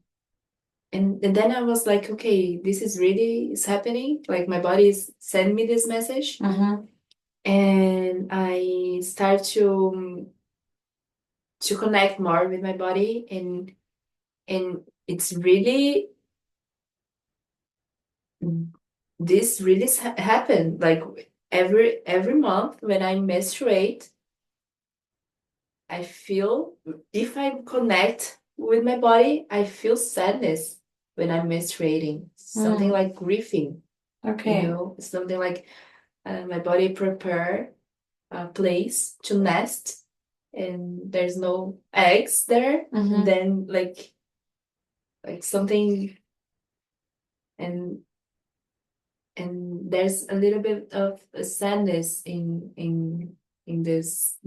then I was like, okay, this is really is happening. Like my body is sending me this message, Mm-hmm. and I start to connect more with my body, and it's really this really happened. Like every month when I menstruate, I feel, if I connect with my body, I feel sadness when I'm menstruating. Something like grieving, Okay. something like my body prepare a place to nest, and there's no eggs there. And then like something, and there's a little bit of a sadness in this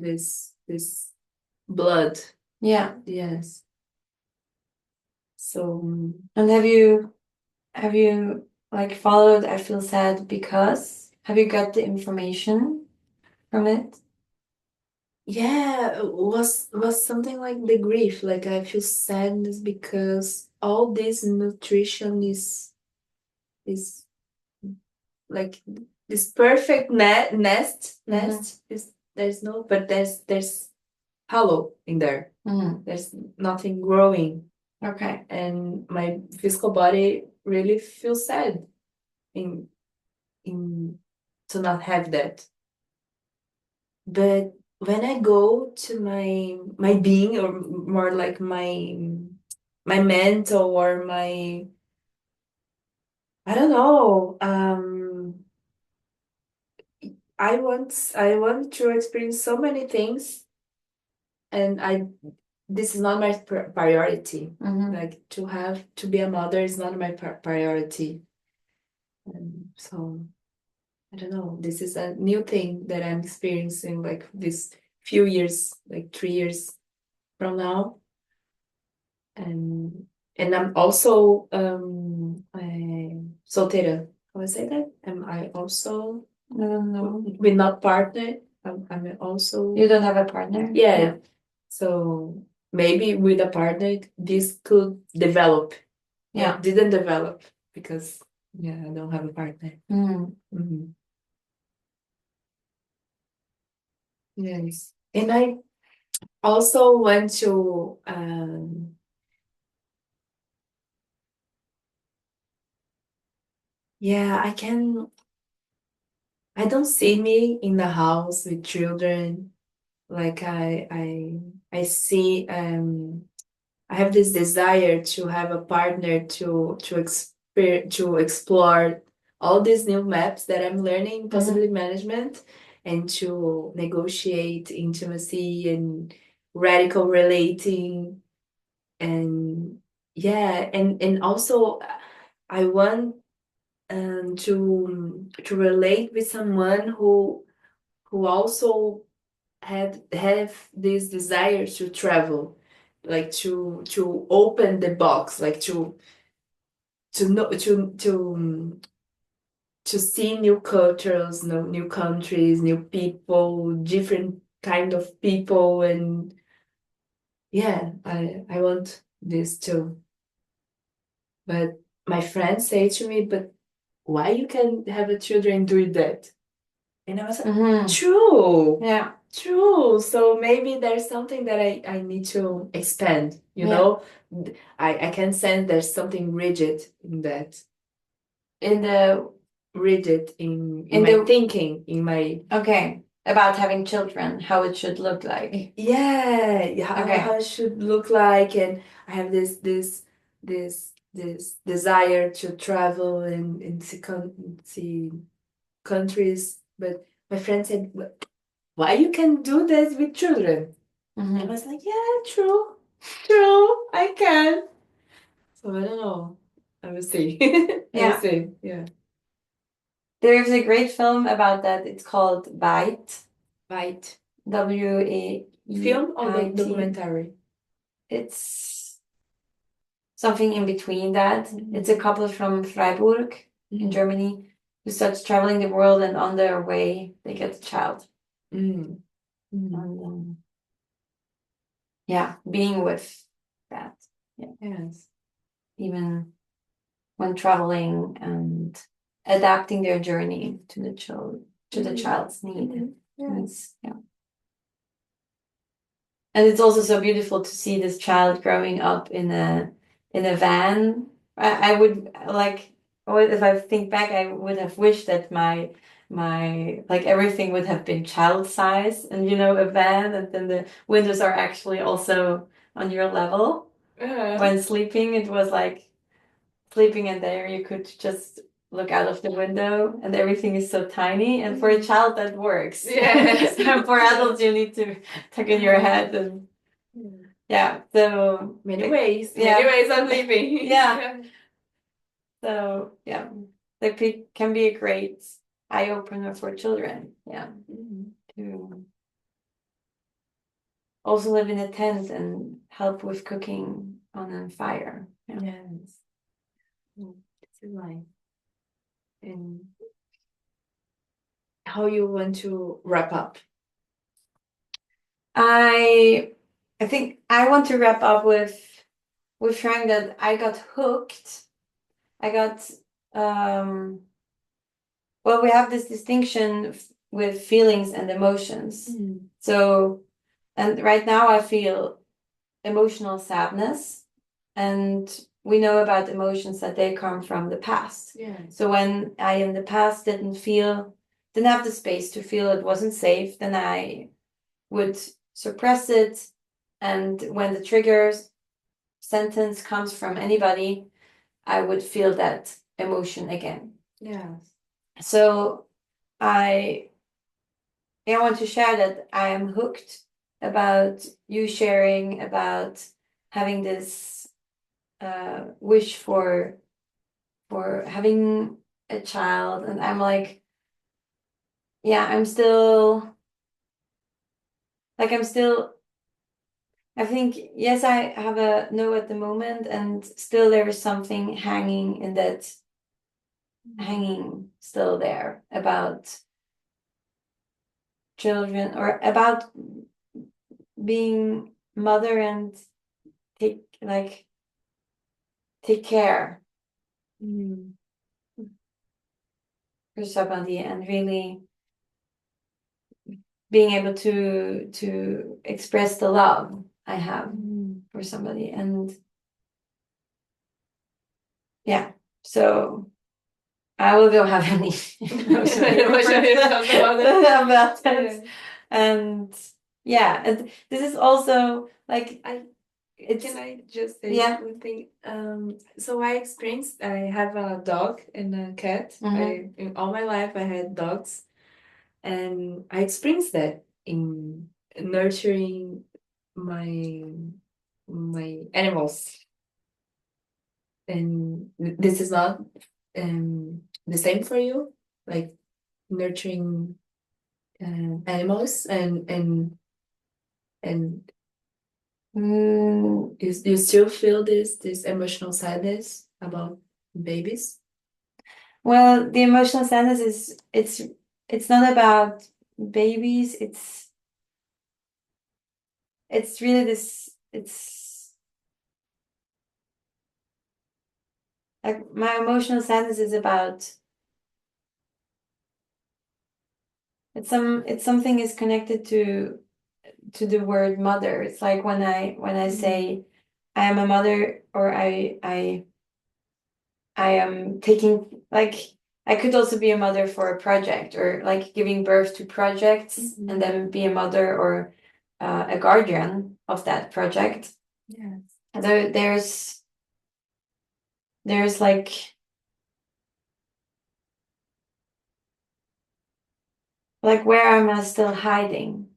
blood. Yeah. Yes. So And have you like followed I feel sad because? Have you got the information from it? yeah, it was something like the grief. Like I feel sadness because all this nutrition is like this perfect nest is, there's no, but there's hollow in there. There's nothing growing. Okay. And my physical body really feels sad in in to not have that. But when I go to my being, or more like my mental, or my, I don't know, I want to experience so many things, and this is not my priority. Like to be a mother is not my priority. And so I don't know. This is a new thing that I'm experiencing, like this few years, like 3 years from now. And I'm also solteira. How I say that? Am I also I don't know. with not partner? I'm also. You don't have a partner? Yeah. So maybe with a partner, this could develop. Yeah. It didn't develop because I don't have a partner. Yes. And I also want to I don't see me in the house with children. Like I see I have this desire to have a partner to explore all these new maps that I'm learning, possibly management, and to negotiate intimacy and radical relating. And and also I want to relate with someone who also have this desire to travel, like to open the box, like to know to see new cultures, new countries, new people, different kind of people. And I want this too. But my friends say to me, but why you can have a children doing that? And I was like, true. Yeah. True. So maybe there's something that I need to expand, I can sense there's something rigid in that. In the Rigid in my thinking, in my Okay. About having children, how it should look like. how it should look like. And I have this desire to travel and see countries. But my friend said, why you can do that with children? And I was like, yeah, true, I can. So I don't know. I will see. I will see. Yeah. There's a great film about that. It's called Bite. Bite. W-A-E-I-T. Film or documentary? It's something in between that. It's a couple from Freiburg in Germany who starts traveling the world, and on their way they get a child. And being with that. Yes. Even when traveling and adapting their journey to the child's need. Yes. And it's also so beautiful to see this child growing up in a van. I would like or if I think back, I would have wished that my like everything would have been child size, and a van, and then the windows are actually also on your level. When sleeping, it was like sleeping in there, you could just look out of the window, and everything is so tiny. And for a child, that works. Yes. For adults, you need to tuck in your head, and yeah. So Many ways. Yeah. Many ways of living. Yeah. So yeah, that can be a great eye opener for children. Yeah, to also live in a tent and help with cooking on a fire. Yeah. Yes. It's in line. And how you want to wrap up? I think I want to wrap up with sharing that I got hooked. I got well, we have this distinction with feelings and emotions. So, and right now I feel emotional sadness, and we know about emotions that they come from the past. So when I in the past didn't have the space to feel it wasn't safe, then I would suppress it, and when the triggers sentence comes from anybody, I would feel that emotion again. So I want to share that I am hooked about you sharing about having this wish for having a child, and I'm like, yeah, I'm still I think, yes, I have a no at the moment, and still there is something hanging still there about children, or about being mother, and take care for somebody, and really being able to express the love I have for somebody. And yeah, so I will go have any about that. And yeah, and this is also like Can I just say one thing? So I experienced, I have a dog and a cat. In all my life, I had dogs. And I experienced that in nurturing my animals. And this is not the same for you, like nurturing animals and you still feel this emotional sadness about babies? Well, the emotional sadness is it's not about babies. It's really this. It's like my emotional sadness is about. It's something is connected to the word mother. It's like when I say I am a mother, or I am taking, like, I could also be a mother for a project, or like giving birth to projects, and then be a mother, or a guardian of that project. And there's like where am I still hiding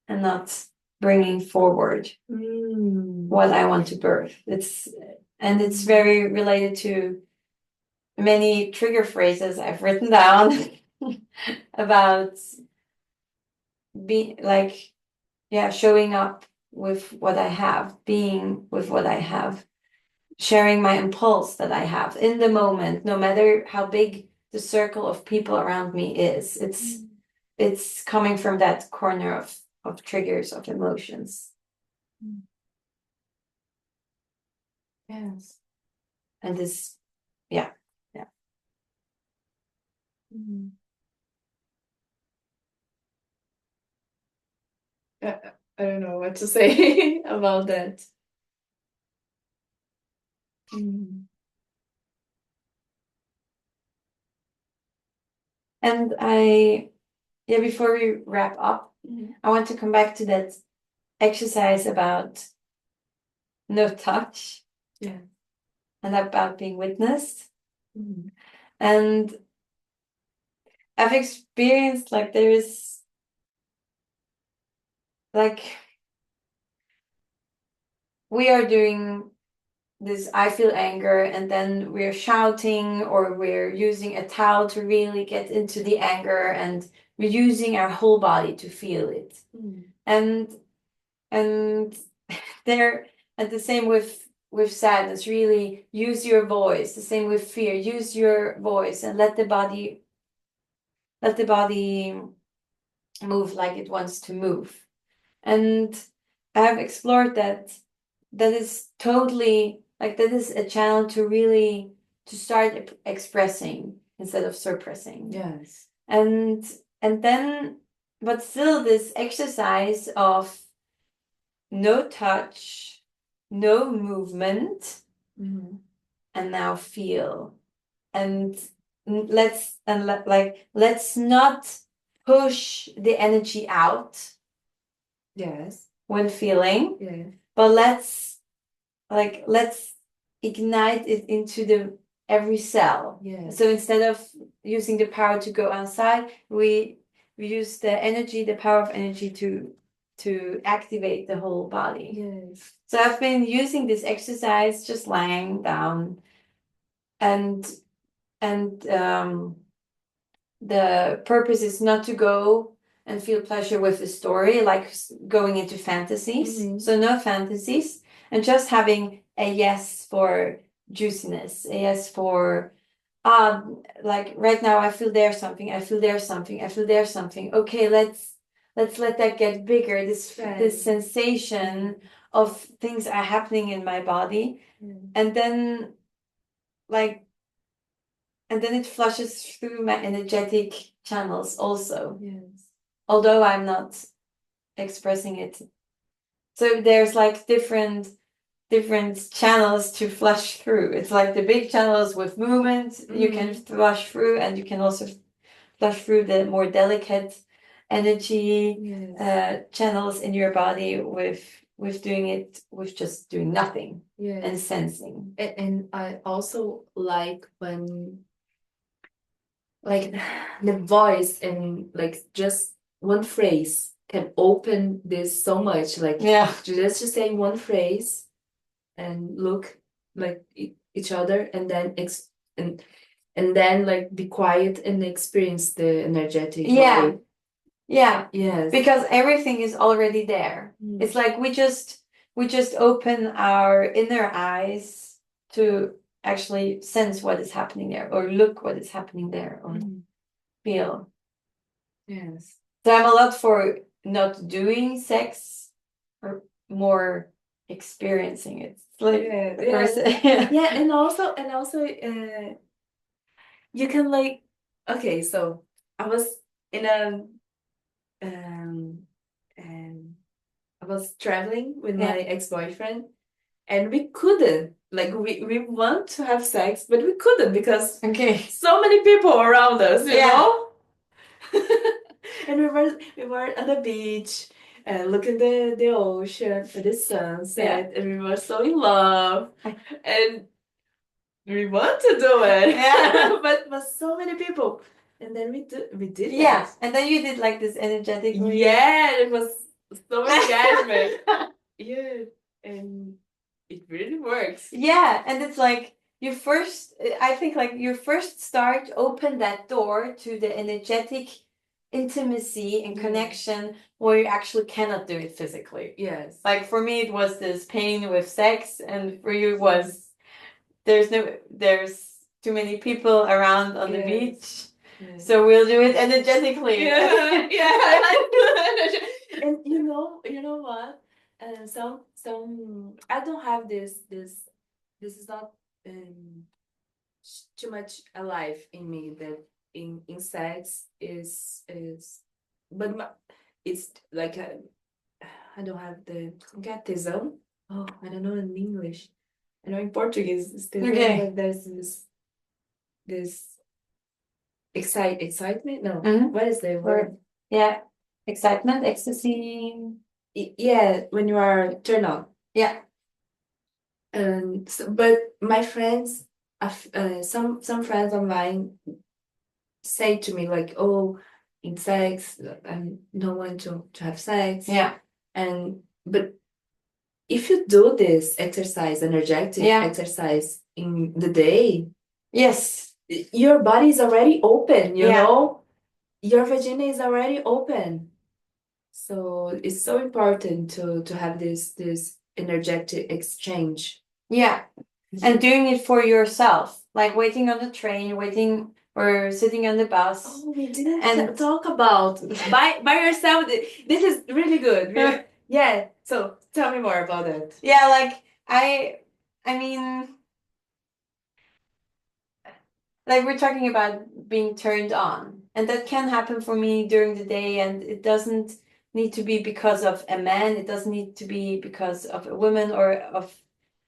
and not bringing forward what I want to birth. It's very related to many trigger phrases I've written down about showing up with what I have, being with what I have, sharing my impulse that I have in the moment, no matter how big the circle of people around me is. It's coming from that corner of triggers of emotions. Yes. And this, yeah. I don't know what to say about that. And before we wrap up, I want to come back to that exercise about no touch. Yeah. And about being witnessed. Mm-hmm. And I've experienced like there is like we are doing this, I feel anger, and then we're shouting or we're using a towel to really get into the anger, and we're using our whole body to feel it. And there, and the same with sadness, really use your voice. The same with fear, use your voice and let the body move like it wants to move. And I have explored that is totally like that is a channel to really to start expressing instead of suppressing. Yes. And then but still this exercise of no touch, no movement, and now feel. And let's not push the energy out. Yes. When feeling. Yeah. But let's ignite it into the every cell. Yeah. So instead of using the power to go outside, we use the energy, the power of energy to activate the whole body. Yes. So I've been using this exercise just lying down, and the purpose is not to go and feel pleasure with the story, like going into fantasies. So no fantasies, and just having a yes for juiciness, a yes for like right now I feel there's something, I feel there's something, I feel there's something. Okay, let's let that get bigger. This sensation of things are happening in my body, and then it flushes through my energetic channels also. Yes. Although I'm not expressing it. So there's like different channels to flush through. It's like the big channels with movement you can flush through, and you can also flush through the more delicate energy channels in your body with doing it with just doing nothing and sensing. And I also like when like the voice and like just one phrase can open this so much. Like just to say one phrase and look like each other, and then and then like be quiet and experience the energetic body. Yeah. Yes. Because everything is already there. It's like we just open our inner eyes to actually sense what is happening there, or look what is happening there, or feel. Yes. So I'm a lot for not doing sex, or more experiencing it. It's like yeah, and also you can like, okay, so I was in a I was traveling with my ex-boyfriend, and we couldn't like we want to have sex, but we couldn't because so many people around us, you know. And we were on the beach and looking the ocean for the sunset, and we were so in love, and we want to do it, but so many people, and then we did that. And then you did like this energetic. It was so engagement. Yeah, and it really works. And it's like I think like your first start, open that door to the energetic intimacy and connection where you actually cannot do it physically. Yes. Like for me, it was this pain with sex, and for you it was there's too many people around on the beach. So we'll do it energetically. And you know what? Some I don't have this is not too much alive in me, that in sex is but it's like I don't have the tesão. Oh, I don't know in English. I know in Portuguese it's tesão, but there's this excitement? No. Mhm. What is the word? Yeah, excitement, ecstasy. Yeah, when you are turned on. Yeah. And but my friends, some friends of mine say to me like, "Oh, in sex, I don't want to have sex." Yeah. But if you do this exercise, energetic Yeah. exercise in the day, Yes. your body is already open, you Yeah. know? Your vagina is already open. So it's so important to have this energetic exchange. Yeah. And doing it for yourself, like waiting on the train, waiting or sitting on the bus. Oh, we didn't talk about by yourself. This is really good. Yeah. So tell me more about it. Yeah, like I mean, like we're talking about being turned on, and that can happen for me during the day, and it doesn't need to be because of a man. It doesn't need to be because of a woman or of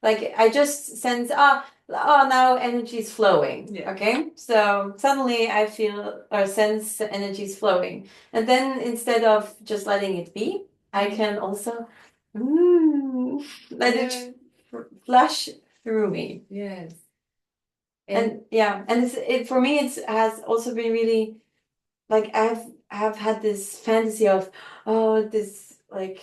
like I just sense now energy is flowing. Yeah. Okay, so suddenly I feel or sense the energy is flowing, and then instead of just letting it be, I can also let it flush through me. Yes. And yeah, and it for me it has also been really like I have had this fantasy of this like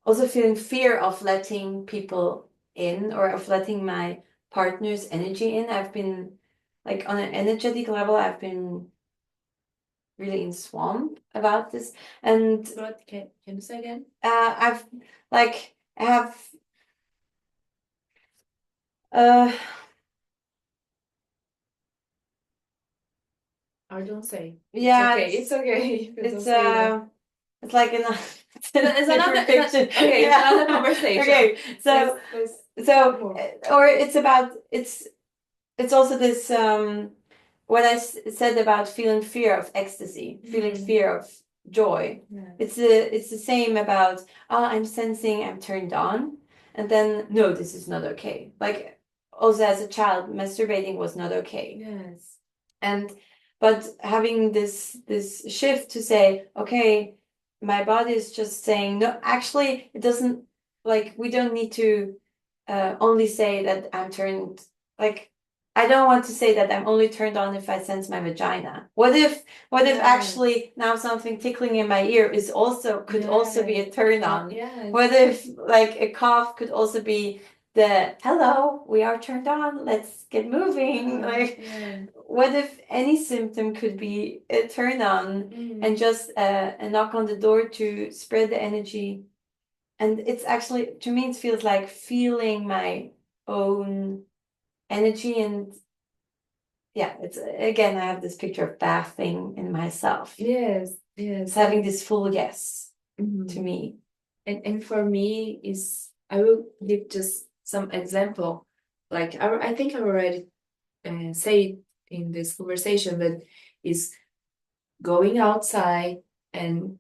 also feeling fear of letting people in or of letting my partner's energy in. I've been like on an energetic level I've been really in swamp about this. And what can you say again? I've like I have uh Or don't say. yeah, It's okay. It's like It's another fiction. okay. Yeah. It's another conversation. Okay, so or it's about it's also this what I said about feeling fear of ecstasy, feeling fear of joy. Yeah. It's the same about I'm sensing I'm turned on, and then no, this is not okay. Like also as a child, masturbating was not okay. Yes. And but having this shift to say okay, my body is just saying no, actually it doesn't, like we don't need to only say that I'm turned, like I don't want to say that I'm only turned on if I sense my vagina. What if actually now something tickling in my ear is also could also be a turn on? Yes. What if like a cough could also be the hello, we are turned on, let's get moving. Like what if any symptom could be a turn on and just a knock on the door to spread the energy? And it's actually, to me, it feels like feeling my own energy. And yeah, it's again, I have this picture of bathing in myself. Yes. It's having this full yes to me. And for me is I will give just some example. Like I think I already say it in this conversation, but is going outside and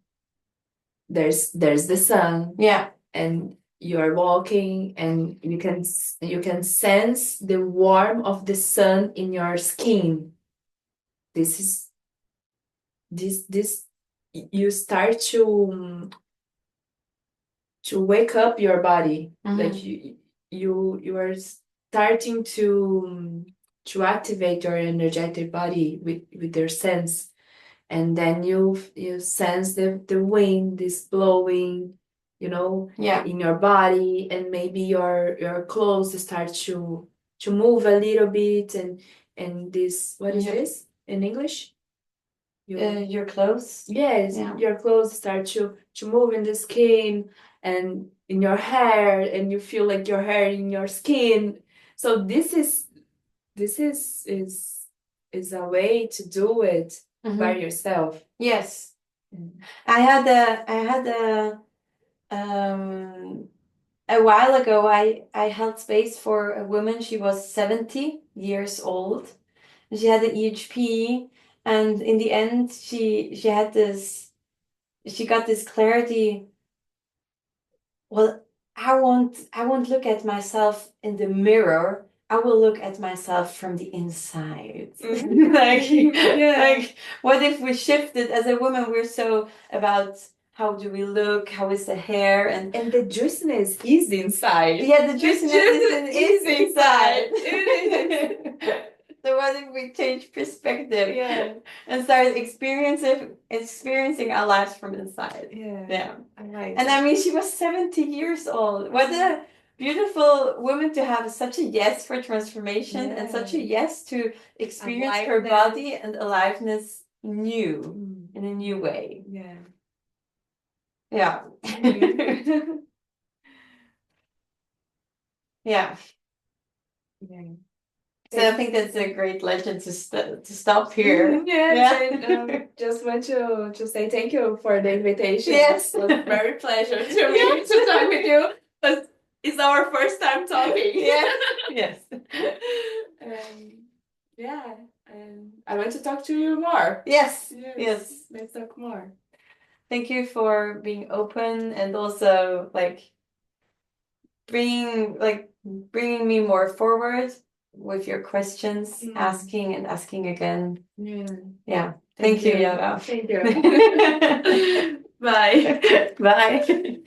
there's the sun. Yeah. And you are walking and you can sense the warmth of the sun in your skin. This you start to wake up your body. Like you are starting to activate your energetic body with your sense. And then you sense the wind is blowing, in your body, and maybe your clothes start to move a little bit, and this, what is this in English? Your clothes. Yes, your clothes start to move in the skin and in your hair, and you feel like your hair in your skin. So this is a way to do it by yourself. Yes. I had a while ago I held space for a woman. She was 70 years old. She had an EHP, and in the end she got this clarity. Well, I won't look at myself in the mirror I will look at myself from the inside. Mhm. Like, Yeah. like, what if we shifted as a woman? We're so about how do we look, how is the hair, and the juiciness is inside. yeah, the juiciness is inside. It So what if we change perspective? Yeah. And start experiencing our lives from inside? Yeah. Yeah. I like And that. I mean, she was 70 years old. What a beautiful woman to have such a yes for transformation and such a yes to experience her Aliveness. body and aliveness new Mm. in a new way. Yeah. Yeah. Mhm. Yeah. Yeah. So I think that's a great legend to stop here. Mhm, yes, Yeah. I just want to say thank you for the invitation. Yes. It was very pleasure to me Yes. to talk with you. But it's our first time talking. Yes. Yes. Yeah, and I want to talk to you more. Yes. Yes, Yes. let's talk more. Thank you for being open and also like bringing me more forward with your questions, Mm. asking and asking again. Yeah. Yeah. Thank you, Yara. Thank you. Bye. Bye.